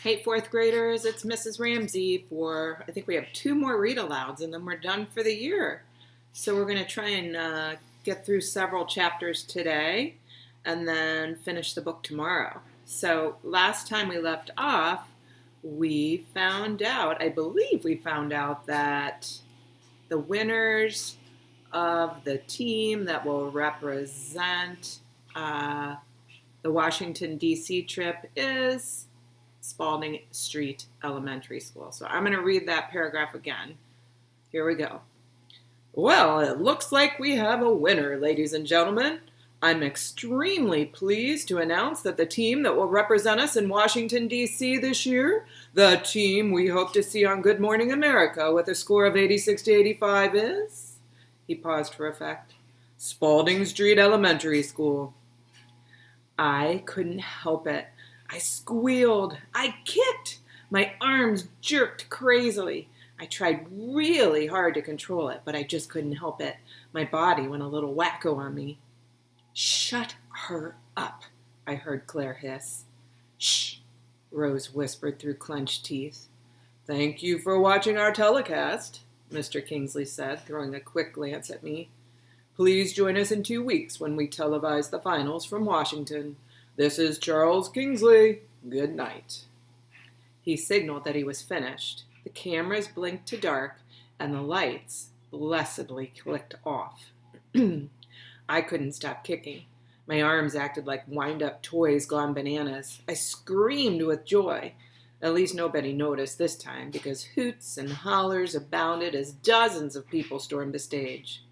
Hey, fourth graders, it's Mrs. Ramsey I think we have two more read alouds and then we're done for the year. So we're going to try and get through several chapters today and then finish the book tomorrow. So last time we left off, I believe we found out that the winners of the team that will represent the Washington, D.C. trip is Spalding Street Elementary School. So I'm going to read that paragraph again. Here we go. Well, it looks like we have a winner, ladies and gentlemen. I'm extremely pleased to announce that the team that will represent us in Washington, D.C. this year, the team we hope to see on Good Morning America with a score of 86 to 85 is, he paused for effect, Spalding Street Elementary School. I couldn't help it. I squealed. I kicked. My arms jerked crazily. I tried really hard to control it, but I just couldn't help it. My body went a little wacko on me. Shut her up, I heard Claire hiss. Shh, Rose whispered through clenched teeth. Thank you for watching our telecast, Mr. Kingsley said, throwing a quick glance at me. Please join us in 2 weeks when we televise the finals from Washington. This is Charles Kingsley. Good night. He signaled that he was finished. The cameras blinked to dark, and the lights blessedly clicked off. I couldn't stop kicking. My arms acted like wind-up toys gone bananas. I screamed with joy. At least nobody noticed this time, because hoots and hollers abounded as dozens of people stormed the stage.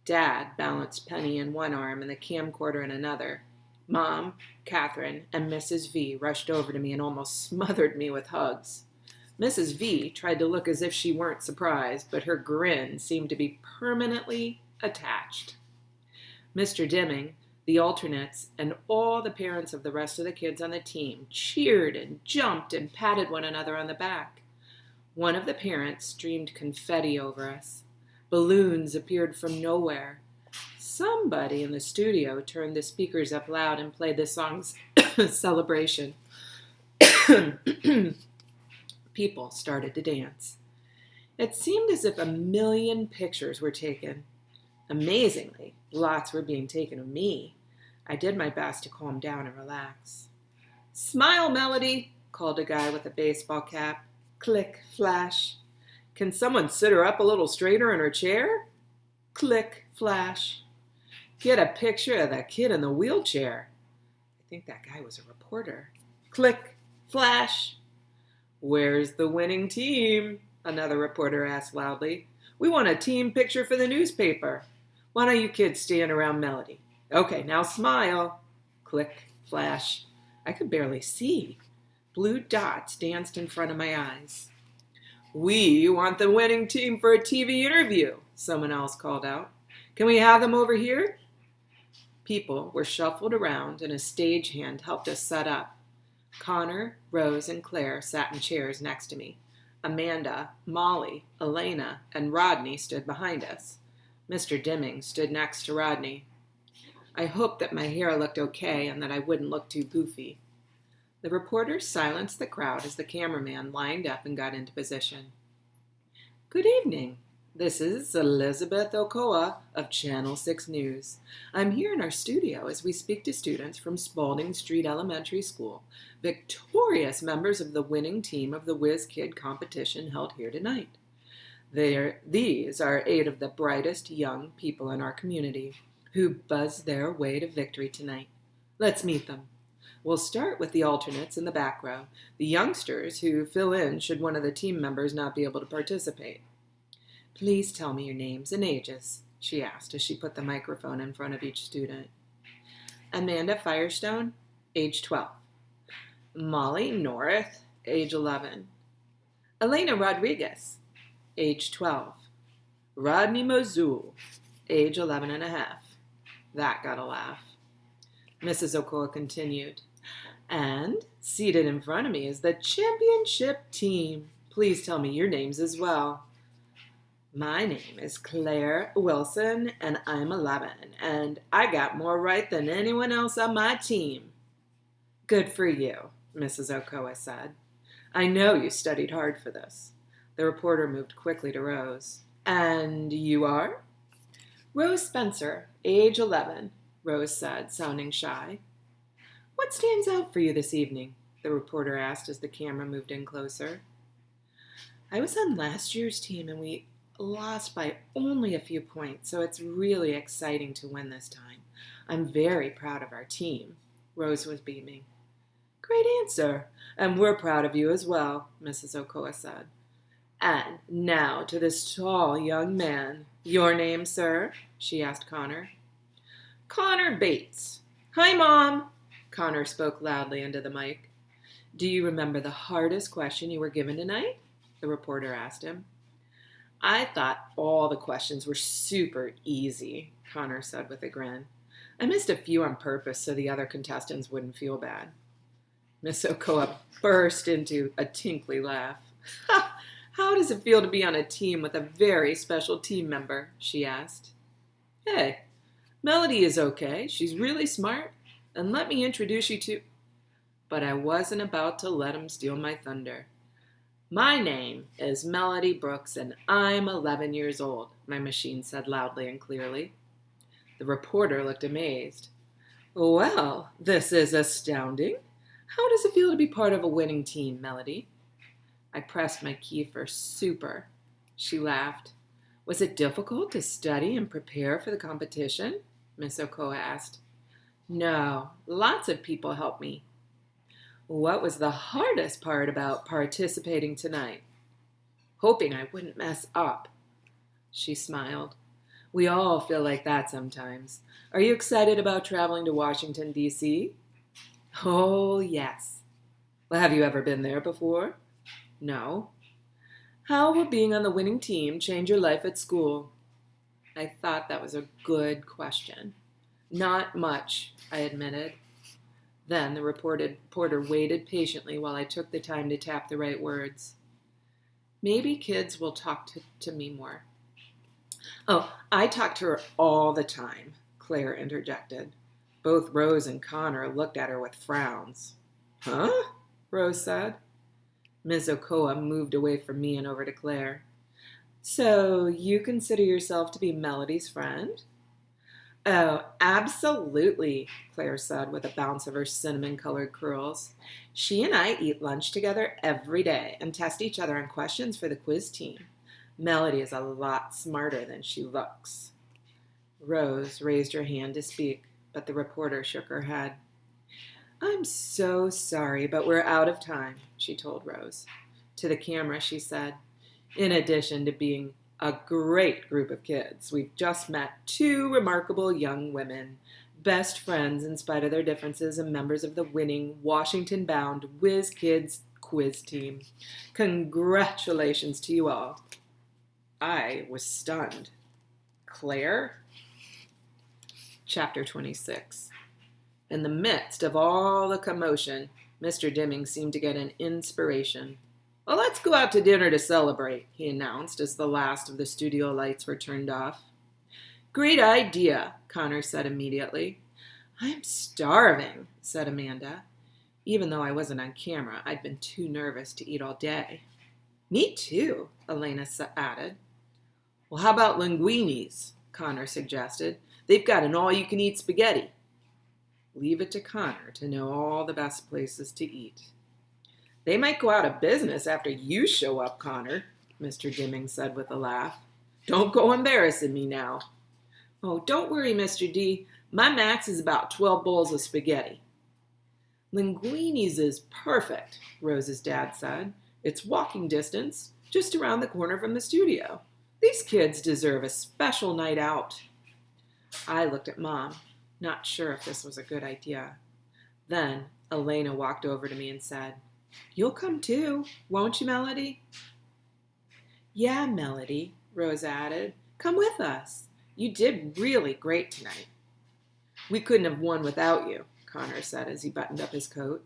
Dad balanced Penny in one arm and the camcorder in another. Mom, Catherine, and Mrs. V rushed over to me and almost smothered me with hugs. Mrs. V tried to look as if she weren't surprised, but her grin seemed to be permanently attached. Mr. Dimming, the alternates, and all the parents of the rest of the kids on the team cheered and jumped and patted one another on the back. One of the parents streamed confetti over us. Balloons appeared from nowhere. Somebody in the studio turned the speakers up loud and played the song's Celebration. People started to dance. It seemed as if 1,000,000 pictures were taken. Amazingly, lots were being taken of me. I did my best to calm down and relax. Smile, Melody, called a guy with a baseball cap. Click, flash. Can someone sit her up a little straighter in her chair? Click, flash. Get a picture of that kid in the wheelchair. I think that guy was a reporter. Click, flash. Where's the winning team? Another reporter asked loudly. We want a team picture for the newspaper. Why don't you kids stand around Melody? Okay, now smile. Click, flash. I could barely see. Blue dots danced in front of my eyes. We want the winning team for a TV interview, someone else called out. Can we have them over here? People were shuffled around and a stagehand helped us set up. Connor, Rose, and Claire sat in chairs next to me. Amanda, Molly, Elena, and Rodney stood behind us. Mr. Dimming stood next to Rodney. I hoped that my hair looked okay and that I wouldn't look too goofy. The reporter silenced the crowd as the cameraman lined up and got into position. Good evening. This is Elizabeth Okoa of Channel 6 News. I'm here in our studio as we speak to students from Spalding Street Elementary School, victorious members of the winning team of the Whiz Kid competition held here tonight. These are 8 of the brightest young people in our community who buzzed their way to victory tonight. Let's meet them. We'll start with the alternates in the back row, the youngsters who fill in should one of the team members not be able to participate. Please tell me your names and ages, she asked as she put the microphone in front of each student. Amanda Firestone, age 12. Molly North, age 11. Elena Rodriguez, age 12. Rodney Mosul, age 11 and a half. That got a laugh. Mrs. Okoa continued. And seated in front of me is the championship team. Please tell me your names as well. My name is Claire Wilson, and I'm 11, and I got more right than anyone else on my team. Good for you, Mrs. Okoa said. I know you studied hard for this. The reporter moved quickly to Rose. And you are? Rose Spencer, age 11, Rose said, sounding shy. What stands out for you this evening? The reporter asked as the camera moved in closer. I was on last year's team and we lost by only a few points, so it's really exciting to win this time. I'm very proud of our team. Rose was beaming. Great answer, and we're proud of you as well, Mrs. Okoa said. And now to this tall young man. Your name, sir? She asked Connor. Connor Bates. Hi, Mom. Connor spoke loudly into the mic. Do you remember the hardest question you were given tonight? The reporter asked him. I thought all the questions were super easy, Connor said with a grin. I missed a few on purpose so the other contestants wouldn't feel bad. Miss Okoa burst into a tinkly laugh. How does it feel to be on a team with a very special team member? She asked. Hey, Melody is okay. She's really smart. And let me introduce you to... But I wasn't about to let him steal my thunder. My name is Melody Brooks, and I'm 11 years old, my machine said loudly and clearly. The reporter looked amazed. Well, this is astounding. How does it feel to be part of a winning team, Melody? I pressed my key for super. She laughed. Was it difficult to study and prepare for the competition? Miss Okoa asked. No, lots of people helped me. What was the hardest part about participating tonight? Hoping I wouldn't mess up. She smiled. We all feel like that sometimes. Are you excited about traveling to Washington, D.C.? Oh, yes. Well, have you ever been there before? No. How will being on the winning team change your life at school? I thought that was a good question. Not much, I admitted. Then the reporter waited patiently while I took the time to tap the right words. Maybe kids will talk to me more. Oh, I talk to her all the time, Claire interjected. Both Rose and Connor looked at her with frowns. Huh? Rose said. Ms. Okoa moved away from me and over to Claire. So you consider yourself to be Melody's friend? Oh, absolutely, Claire said with a bounce of her cinnamon-colored curls. She and I eat lunch together every day and test each other on questions for the quiz team. Melody is a lot smarter than she looks. Rose raised her hand to speak, but the reporter shook her head. I'm so sorry, but we're out of time, she told Rose. To the camera, she said, in addition to being a great group of kids, we've just met two remarkable young women, best friends in spite of their differences and members of the winning Washington-bound Whiz Kids quiz team. Congratulations to you all. I was stunned. Claire? Chapter 26. In the midst of all the commotion, Mr. Dimming seemed to get an inspiration. Well, let's go out to dinner to celebrate, he announced as the last of the studio lights were turned off. Great idea, Connor said immediately. I'm starving, said Amanda. Even though I wasn't on camera, I'd been too nervous to eat all day. Me too, Elena added. Well, how about linguinis? Connor suggested. They've got an all-you-can-eat spaghetti. Leave it to Connor to know all the best places to eat. They might go out of business after you show up, Connor, Mr. Dimming said with a laugh. Don't go embarrassing me now. Oh, don't worry, Mr. D. My max is about 12 bowls of spaghetti. Linguini's is perfect, Rose's dad said. It's walking distance, just around the corner from the studio. These kids deserve a special night out. I looked at Mom, not sure if this was a good idea. Then Elena walked over to me and said, You'll come too, won't you, Melody? Yeah, Melody, Rose added. Come with us. You did really great tonight. We couldn't have won without you, Connor said as he buttoned up his coat.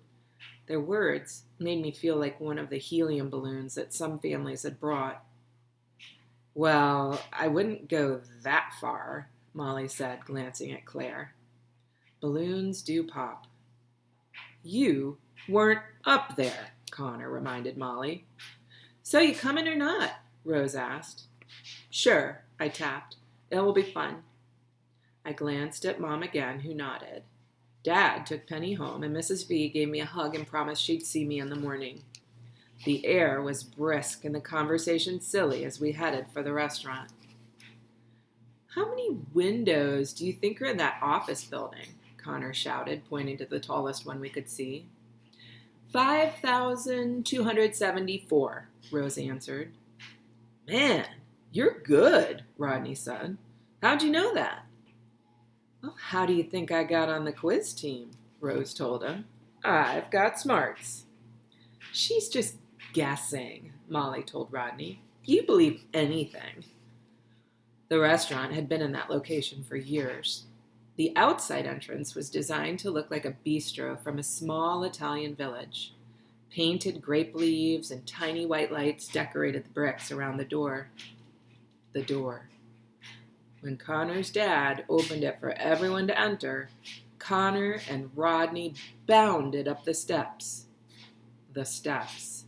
Their words made me feel like one of the helium balloons that some families had brought. Well, I wouldn't go that far, Molly said, glancing at Claire. Balloons do pop. You weren't up there, Connor reminded Molly. So you coming or not? Rose asked. Sure, I tapped. It will be fun. I glanced at Mom again, who nodded. Dad took Penny home, and Mrs. V gave me a hug and promised she'd see me in the morning. The air was brisk and the conversation silly as we headed for the restaurant. How many windows do you think are in that office building? Connor shouted, pointing to the tallest one we could see. 5,274, Rose answered. Man, you're good, Rodney said. How'd you know that? Well, how do you think I got on the quiz team? Rose told him. I've got smarts. She's just guessing, Molly told Rodney. You believe anything. The restaurant had been in that location for years. The outside entrance was designed to look like a bistro from a small Italian village. Painted grape leaves and tiny white lights decorated the bricks around the door. The door. When Connor's dad opened it for everyone to enter, Connor and Rodney bounded up the steps. The steps.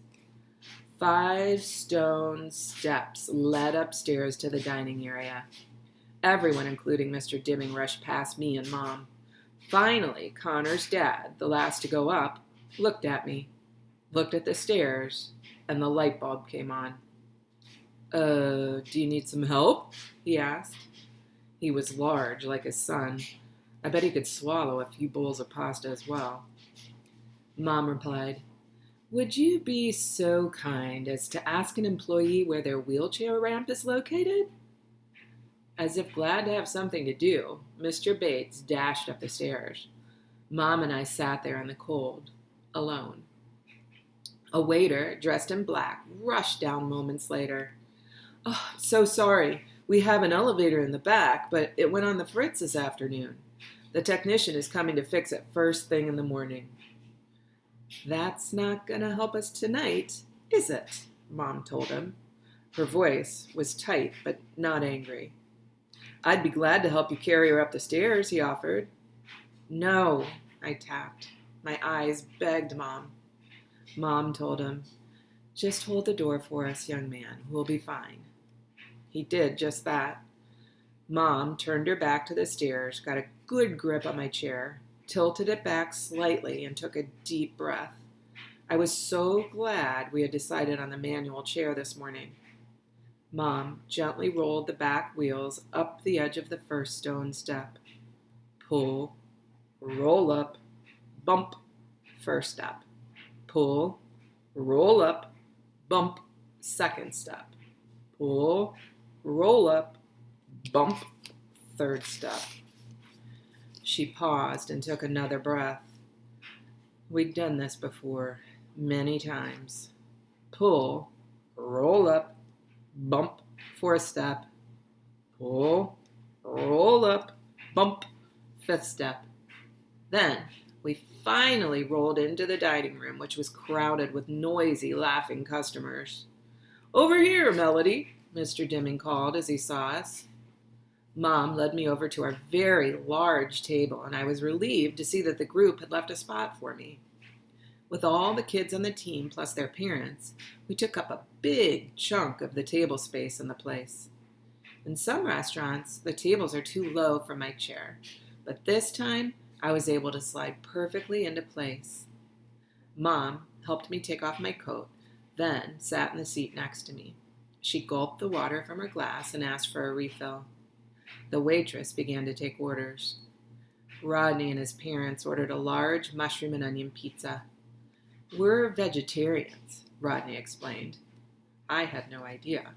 5 stone steps led upstairs to the dining area. Everyone, including Mr. Dimming, rushed past me and Mom. Finally, Connor's dad, the last to go up, looked at me, looked at the stairs, and the light bulb came on. Do you need some help? He asked. He was large, like his son. I bet he could swallow a few bowls of pasta as well. Mom replied, Would you be so kind as to ask an employee where their wheelchair ramp is located? As if glad to have something to do, Mr. Bates dashed up the stairs. Mom and I sat there in the cold, alone. A waiter, dressed in black, rushed down moments later. Oh, I'm so sorry. We have an elevator in the back, but it went on the fritz this afternoon. The technician is coming to fix it first thing in the morning. That's not going to help us tonight, is it? Mom told him. Her voice was tight, but not angry. I'd be glad to help you carry her up the stairs, he offered. No, I tapped. My eyes begged Mom. Mom told him, Just hold the door for us, young man. We'll be fine. He did just that. Mom turned her back to the stairs, got a good grip on my chair, tilted it back slightly, and took a deep breath. I was so glad we had decided on the manual chair this morning. Mom gently rolled the back wheels up the edge of the first stone step. Pull, roll up, bump, first step. Pull, roll up, bump, second step. Pull, roll up, bump, third step. She paused and took another breath. We'd done this before, many times. Pull, roll up, bump, fourth step. Pull, roll up, bump, fifth step. Then we finally rolled into the dining room, which was crowded with noisy, laughing customers. Over here, Melody, Mr. Dimming called as he saw us. Mom led me over to our very large table, and I was relieved to see that the group had left a spot for me. With all the kids on the team plus their parents, we took up a big chunk of the table space in the place. In some restaurants, the tables are too low for my chair, but this time I was able to slide perfectly into place. Mom helped me take off my coat, then sat in the seat next to me. She gulped the water from her glass and asked for a refill. The waitress began to take orders. Rodney and his parents ordered a large mushroom and onion pizza. We're vegetarians, Rodney explained. I had no idea.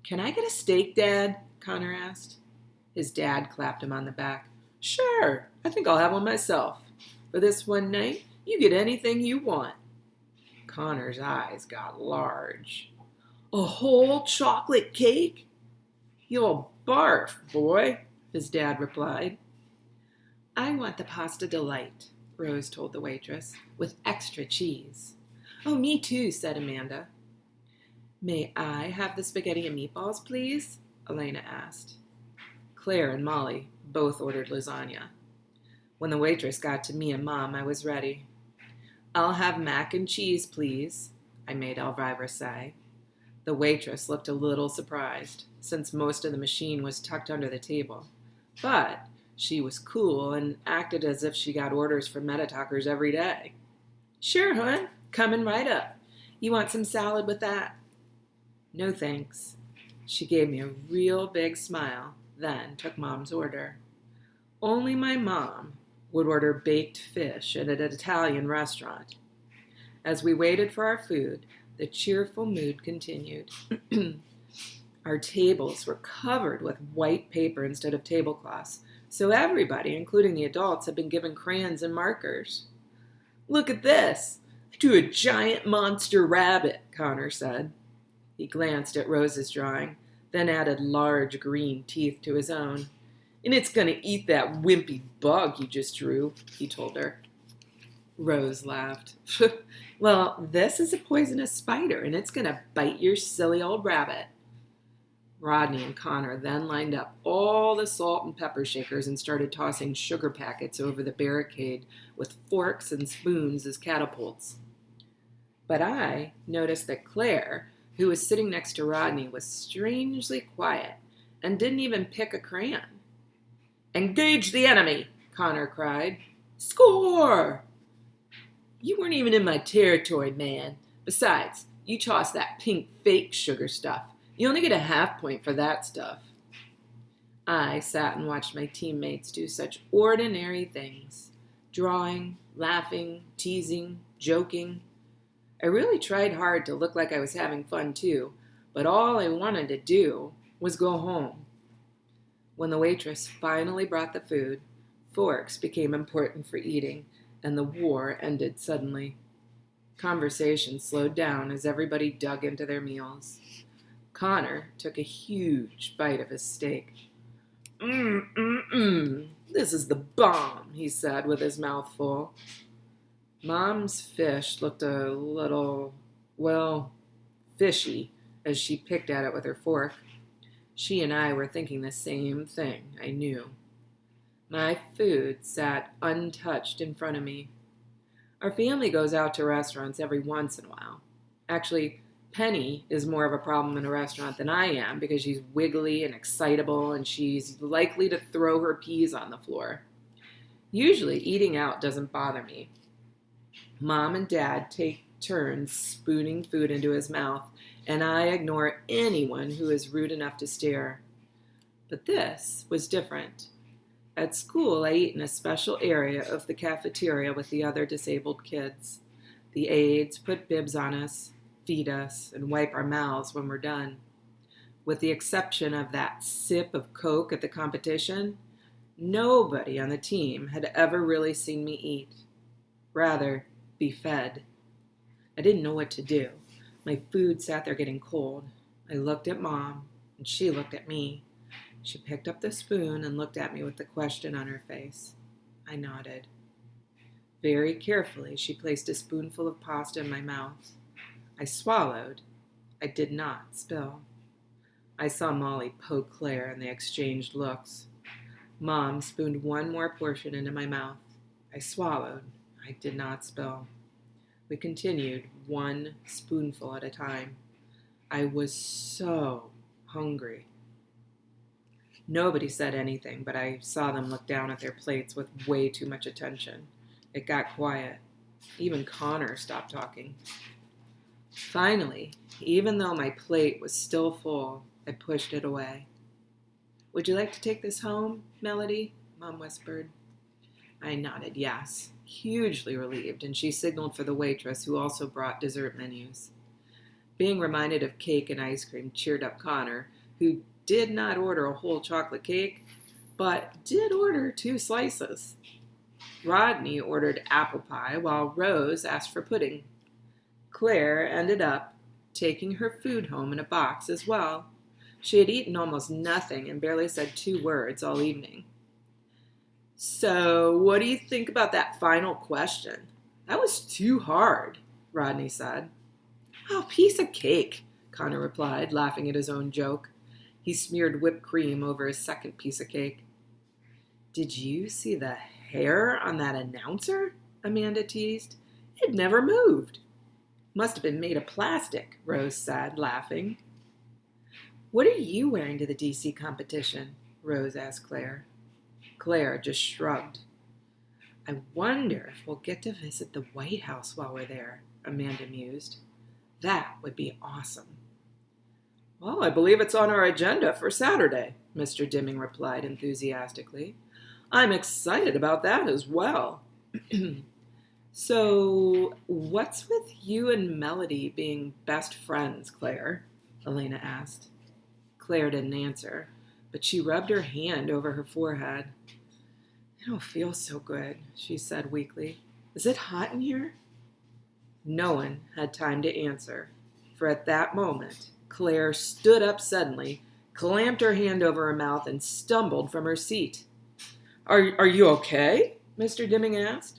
Can I get a steak, Dad? Connor asked. His dad clapped him on the back. Sure, I think I'll have one myself. For this one night, you get anything you want. Connor's eyes got large. A whole chocolate cake? You'll barf, boy, his dad replied. I want the pasta delight, Rose told the waitress, with extra cheese. Oh, me too, said Amanda. May I have the spaghetti and meatballs, please? Elena asked. Claire and Molly both ordered lasagna. When the waitress got to me and Mom, I was ready. I'll have mac and cheese, please, I made Elvira say. The waitress looked a little surprised, since most of the machine was tucked under the table. But she was cool and acted as if she got orders from Metatalkers every day. Sure, hon. Coming right up. You want some salad with that? No, thanks. She gave me a real big smile, then took Mom's order. Only my mom would order baked fish at an Italian restaurant. As we waited for our food, the cheerful mood continued. Our tables were covered with white paper instead of tablecloths, so everybody, including the adults, had been given crayons and markers. Look at this! I drew a giant monster rabbit, Connor said. He glanced at Rose's drawing, then added large green teeth to his own. And it's going to eat that wimpy bug you just drew, he told her. Rose laughed. Well, this is a poisonous spider, and it's going to bite your silly old rabbit. Rodney and Connor then lined up all the salt and pepper shakers and started tossing sugar packets over the barricade with forks and spoons as catapults. But I noticed that Claire, who was sitting next to Rodney, was strangely quiet and didn't even pick a crayon. Engage the enemy, Connor cried. Score! You weren't even in my territory, man. Besides, you tossed that pink fake sugar stuff. You only get a half point for that stuff. I sat and watched my teammates do such ordinary things. Drawing, laughing, teasing, joking. I really tried hard to look like I was having fun too, but all I wanted to do was go home. When the waitress finally brought the food, forks became important for eating, and the war ended suddenly. Conversation slowed down as everybody dug into their meals. Connor took a huge bite of his steak. This is the bomb, he said with his mouth full. Mom's fish looked a little, fishy as she picked at it with her fork. She and I were thinking the same thing, I knew. My food sat untouched in front of me. Our family goes out to restaurants every once in a while. Actually, Penny is more of a problem in a restaurant than I am because she's wiggly and excitable and she's likely to throw her peas on the floor. Usually, eating out doesn't bother me. Mom and Dad take turns spooning food into his mouth, and I ignore anyone who is rude enough to stare. But this was different. At school, I eat in a special area of the cafeteria with the other disabled kids. The aides put bibs on us, feed us, and wipe our mouths when we're done. With the exception of that sip of Coke at the competition, nobody on the team had ever really seen me eat. Rather, be fed. I didn't know what to do. My food sat there getting cold. I looked at Mom, and she looked at me. She picked up the spoon and looked at me with the question on her face. I nodded. Very carefully, she placed a spoonful of pasta in my mouth. I swallowed. I did not spill. I saw Molly poke Claire, and they exchanged looks. Mom spooned one more portion into my mouth. I swallowed. I did not spill. We continued, one spoonful at a time. I was so hungry. Nobody said anything, but I saw them look down at their plates with way too much attention. It got quiet. Even Connor stopped talking. Finally, even though my plate was still full, I pushed it away. Would you like to take this home, Melody? Mom whispered. I nodded yes, hugely relieved, and she signaled for the waitress, who also brought dessert menus. Being reminded of cake and ice cream cheered up Connor, who did not order a whole chocolate cake, but did order 2 slices. Rodney ordered apple pie, while Rose asked for pudding. Claire ended up taking her food home in a box as well. She had eaten almost nothing and barely said 2 words all evening. So, what do you think about that final question? That was too hard, Rodney said. Oh, piece of cake, Connor replied, laughing at his own joke. He smeared whipped cream over his second piece of cake. Did you see the hair on that announcer? Amanda teased. It never moved. Must have been made of plastic, Rose said, laughing. What are you wearing to the DC competition? Rose asked Claire. Claire just shrugged. I wonder if we'll get to visit the White House while we're there, Amanda mused. That would be awesome. Well, I believe it's on our agenda for Saturday, Mr. Dimming replied enthusiastically. I'm excited about that as well. So, what's with you and Melody being best friends, Claire? Elena asked. Claire didn't answer, but she rubbed her hand over her forehead. I don't feel so good, she said weakly. Is it hot in here? No one had time to answer, for at that moment, Claire stood up suddenly, clamped her hand over her mouth, and stumbled from her seat. Are you okay? Mr. Dimming asked.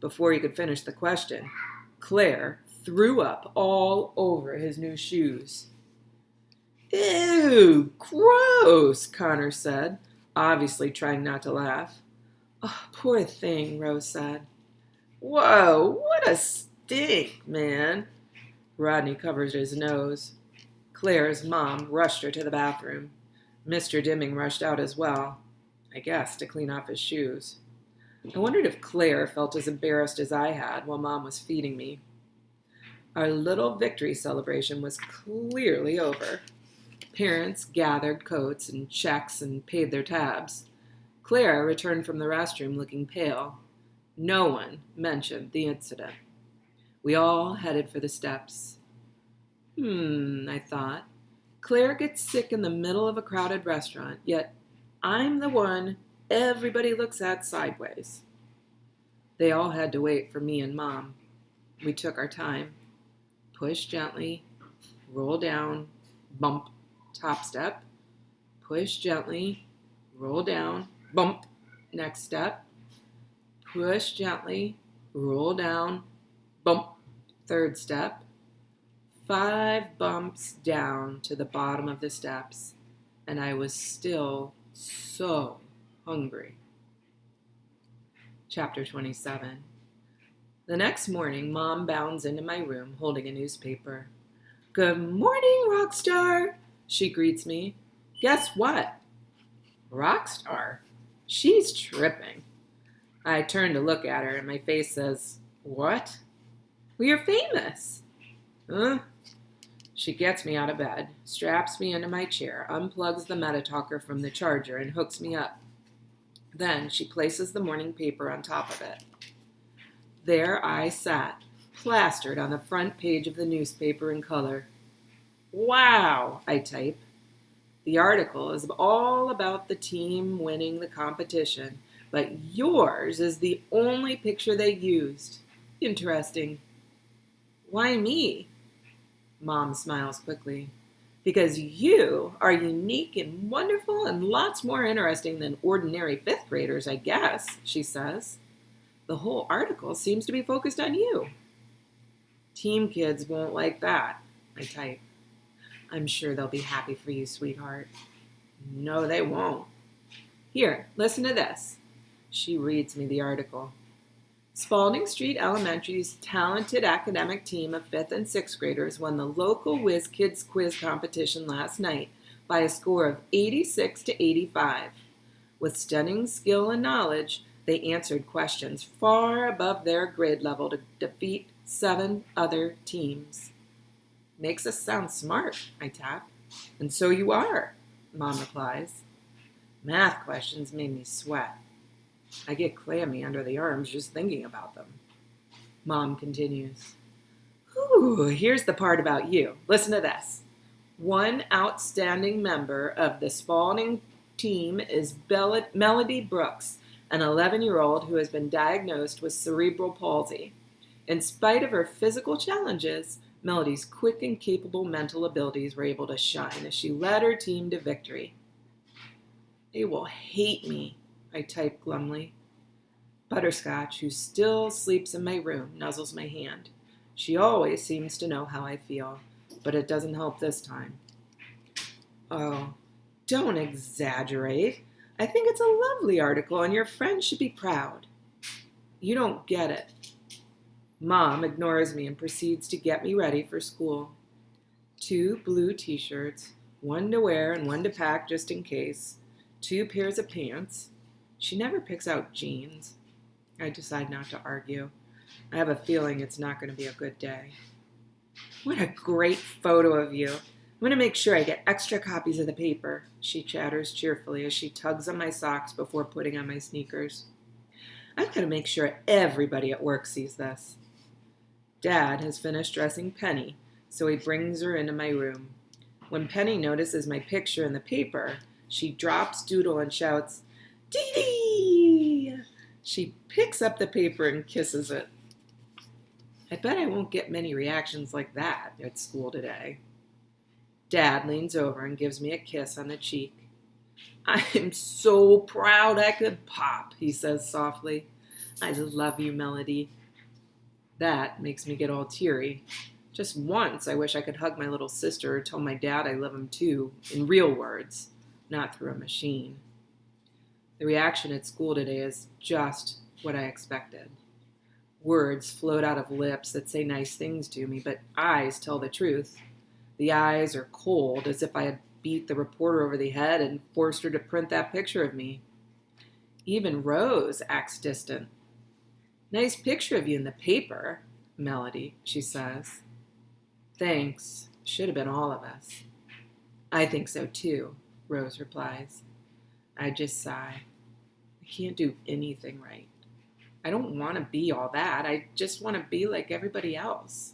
Before he could finish the question, Claire threw up all over his new shoes. Ew, gross, Connor said, obviously trying not to laugh. Oh, poor thing, Rose said. Whoa, what a stink, man. Rodney covered his nose. Claire's mom rushed her to the bathroom. Mr. Dimming rushed out as well, I guess to clean off his shoes. I wondered if Claire felt as embarrassed as I had while Mom was feeding me. Our little victory celebration was clearly over. Parents gathered coats and checks and paid their tabs. Claire returned from the restroom looking pale. No one mentioned the incident. We all headed for the steps. I thought. Claire gets sick in the middle of a crowded restaurant, yet I'm the one everybody looks at sideways. They all had to wait for me and Mom. We took our time. Push gently, roll down, bump, top step. Push gently, roll down, bump, next step. Push gently, roll down, bump, third step. 5 bumps down to the bottom of the steps, and I was still so hungry. Chapter 27. The next morning, Mom bounds into my room holding a newspaper. Good morning, Rockstar, she greets me. Guess what? Rockstar? She's tripping. I turn to look at her, and my face says, What? Well, you're famous. Huh? She gets me out of bed, straps me into my chair, unplugs the MetaTalker from the charger, and hooks me up. Then she places the morning paper on top of it. There I sat, plastered on the front page of the newspaper in color. Wow, I type. The article is all about the team winning the competition, but yours is the only picture they used. Interesting. Why me? Mom smiles quickly. Because you are unique and wonderful and lots more interesting than ordinary 5th graders, I guess, she says. The whole article seems to be focused on you. Team kids won't like that, I type. I'm sure they'll be happy for you, sweetheart. No, they won't. Here, listen to this. She reads me the article. Spalding Street Elementary's talented academic team of 5th and 6th graders won the local Whiz Kids quiz competition last night by a score of 86 to 85. With stunning skill and knowledge, they answered questions far above their grade level to defeat 7 other teams. Makes us sound smart, I tap. And so you are, Mom replies. Math questions made me sweat. I get clammy under the arms just thinking about them. Mom continues. Ooh, here's the part about you. Listen to this. One outstanding member of the Spalding team is Melody Brooks, an 11-year-old who has been diagnosed with cerebral palsy. In spite of her physical challenges, Melody's quick and capable mental abilities were able to shine as she led her team to victory. They will hate me, I type glumly. Butterscotch, who still sleeps in my room, nuzzles my hand. She always seems to know how I feel, but it doesn't help this time. Oh, don't exaggerate. I think it's a lovely article, and your friends should be proud. You don't get it. Mom ignores me and proceeds to get me ready for school. 2 blue t-shirts, one to wear and one to pack just in case. 2 pairs of pants. She never picks out jeans. I decide not to argue. I have a feeling it's not going to be a good day. What a great photo of you. I'm going to make sure I get extra copies of the paper, she chatters cheerfully as she tugs on my socks before putting on my sneakers. I've got to make sure everybody at work sees this. Dad has finished dressing Penny, so he brings her into my room. When Penny notices my picture in the paper, she drops Doodle and shouts, "Dee Dee!" She picks up the paper and kisses it. I bet I won't get many reactions like that at school today. Dad leans over and gives me a kiss on the cheek. I'm so proud I could pop, he says softly. I love you, Melody. That makes me get all teary. Just once, I wish I could hug my little sister or tell my dad I love him too, in real words, not through a machine. The reaction at school today is just what I expected. Words float out of lips that say nice things to me, but eyes tell the truth. The eyes are cold, as if I had beat the reporter over the head and forced her to print that picture of me. Even Rose acts distant. Nice picture of you in the paper, Melody, she says. Thanks. Should have been all of us. I think so too, Rose replies. I just sigh. I can't do anything right. I don't want to be all that. I just want to be like everybody else.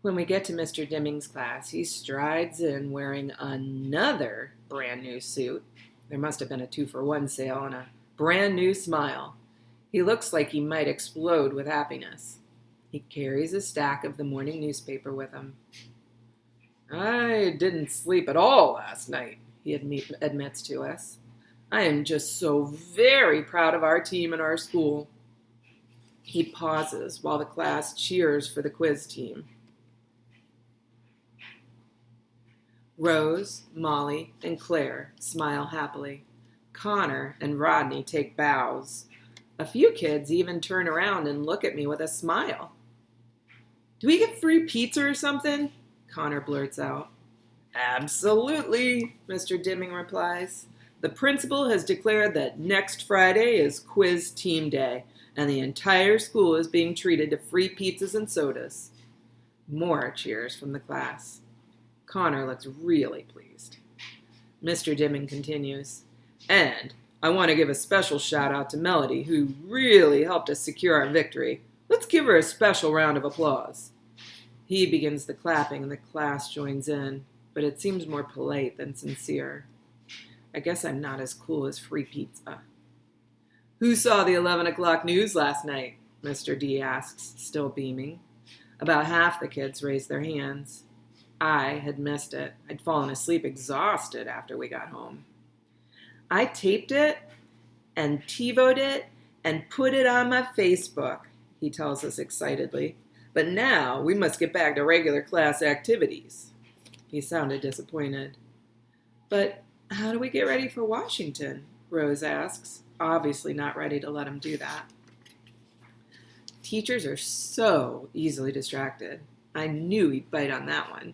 When we get to Mr. Deming's class, he strides in wearing another brand new suit. There must have been a 2-for-1 sale and a brand new smile. He looks like he might explode with happiness. He carries a stack of the morning newspaper with him. I didn't sleep at all last night, he admits to us. I am just so very proud of our team and our school. He pauses while the class cheers for the quiz team. Rose, Molly, and Claire smile happily. Connor and Rodney take bows. A few kids even turn around and look at me with a smile. Do we get free pizza or something? Connor blurts out. Absolutely, Mr. Deming replies. The principal has declared that next Friday is quiz team day, and the entire school is being treated to free pizzas and sodas. More cheers from the class. Connor looks really pleased. Mr. Deming continues, and I want to give a special shout out to Melody, who really helped us secure our victory. Let's give her a special round of applause. He begins the clapping and the class joins in, but it seems more polite than sincere. I guess I'm not as cool as free pizza. Who saw the 11 o'clock news last night? Mr. D asks, still beaming. About half the kids raised their hands. I had missed it. I'd fallen asleep exhausted after we got home. I taped it and TiVo'd it and put it on my Facebook, he tells us excitedly. But now we must get back to regular class activities. He sounded disappointed. But how do we get ready for Washington? Rose asks, obviously not ready to let him do that. Teachers are so easily distracted. I knew he'd bite on that one.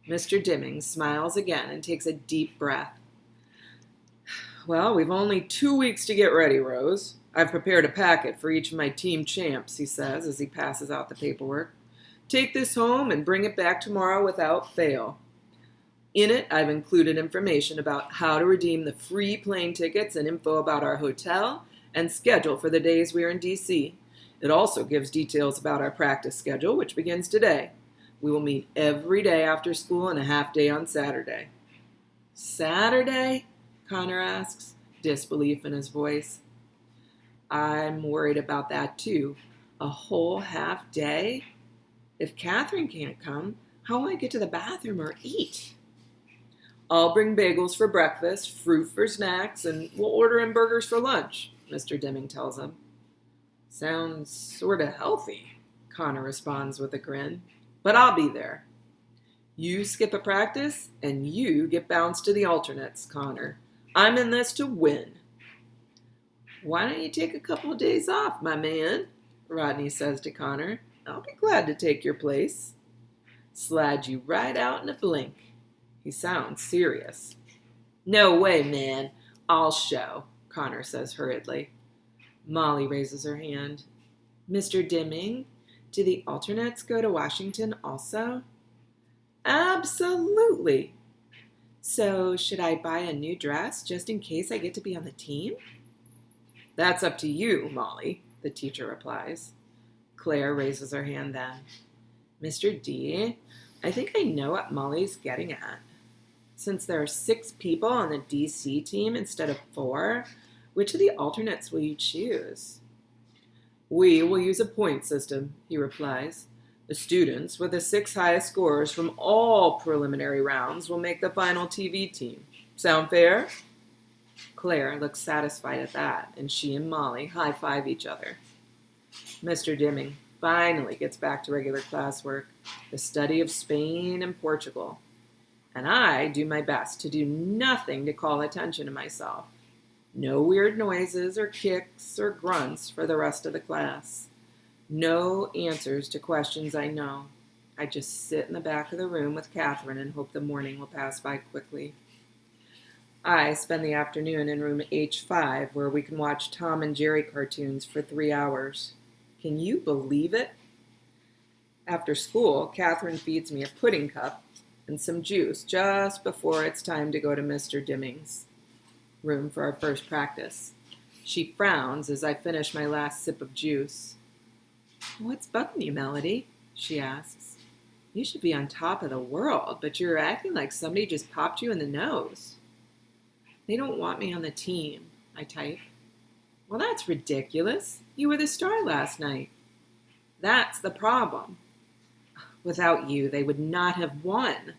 Mr. Deming smiles again and takes a deep breath. Well, we've only 2 weeks to get ready, Rose. I've prepared a packet for each of my team champs, he says as he passes out the paperwork. Take this home and bring it back tomorrow without fail. In it, I've included information about how to redeem the free plane tickets and info about our hotel and schedule for the days we are in D.C. It also gives details about our practice schedule, which begins today. We will meet every day after school and a half day on Saturday. Saturday? Connor asks, disbelief in his voice. I'm worried about that too. A whole half day? If Catherine can't come, how will I get to the bathroom or eat? I'll bring bagels for breakfast, fruit for snacks, and we'll order in burgers for lunch, Mr. Deming tells him. Sounds sort of healthy, Connor responds with a grin. But I'll be there. You skip a practice, and you get bounced to the alternates, Connor. I'm in this to win. Why don't you take a couple of days off, my man? Rodney says to Connor. I'll be glad to take your place. Slide you right out in a blink. He sounds serious. No way, man. I'll show, Connor says hurriedly. Molly raises her hand. Mr. Dimming, do the alternates go to Washington also? Absolutely. So should I buy a new dress just in case I get to be on the team? That's up to you, Molly, the teacher replies. Claire raises her hand then. Mr. D, I think I know what Molly's getting at. Since there are 6 people on the DC team instead of 4, which of the alternates will you choose? We will use a point system, he replies. The students with the 6 highest scores from all preliminary rounds will make the final TV team. Sound fair? Claire looks satisfied at that, and she and Molly high-five each other. Mr. Dimming finally gets back to regular classwork, the study of Spain and Portugal. And I do my best to do nothing to call attention to myself. No weird noises or kicks or grunts for the rest of the class. No answers to questions I know. I just sit in the back of the room with Catherine and hope the morning will pass by quickly. I spend the afternoon in room H5 where we can watch Tom and Jerry cartoons for 3 hours. Can you believe it? After school, Catherine feeds me a pudding cup and some juice just before it's time to go to Mr. Dimming's room for our first practice. She frowns as I finish my last sip of juice. What's bugging you, Melody? She asks. You should be on top of the world, but you're acting like somebody just popped you in the nose. They don't want me on the team, I type. Well, that's ridiculous. You were the star last night. That's the problem. Without you, they would not have won.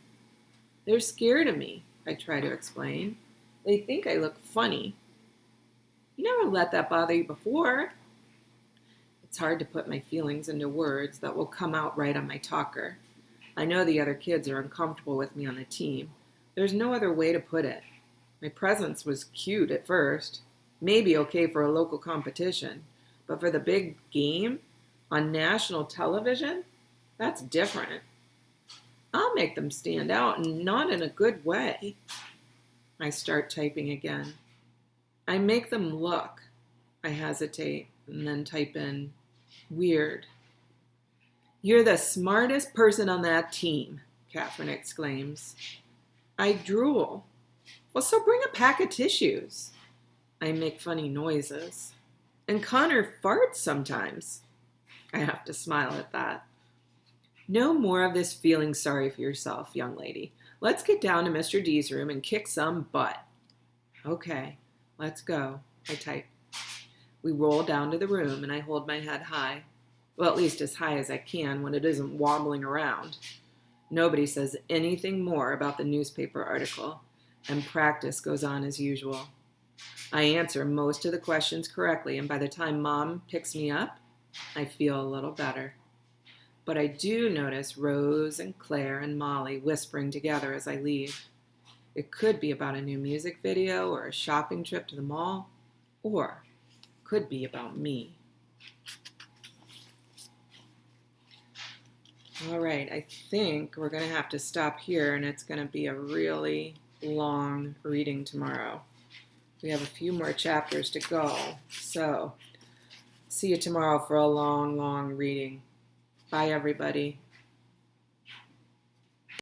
They're scared of me, I try to explain. They think I look funny. You never let that bother you before. It's hard to put my feelings into words that will come out right on my talker. I know the other kids are uncomfortable with me on the team. There's no other way to put it. My presence was cute at first, maybe okay for a local competition, but for the big game on national television, that's different. I'll make them stand out, and not in a good way. I start typing again. I make them look. I hesitate and then type in, weird. You're the smartest person on that team, Catherine exclaims. I drool. Well, so bring a pack of tissues. I make funny noises. And Connor farts sometimes. I have to smile at that. No more of this feeling sorry for yourself, young lady. Let's get down to Mr. D's room and kick some butt. Okay, let's go, I type. We roll down to the room and I hold my head high. Well, at least as high as I can when it isn't wobbling around. Nobody says anything more about the newspaper article, and practice goes on as usual. I answer most of the questions correctly, and by the time Mom picks me up, I feel a little better. But I do notice Rose and Claire and Molly whispering together as I leave. It could be about a new music video or a shopping trip to the mall, or could be about me. All right, I think we're going to have to stop here, and it's going to be a really long reading tomorrow. We have a few more chapters to go, so see you tomorrow for a long, long reading. Bye, everybody.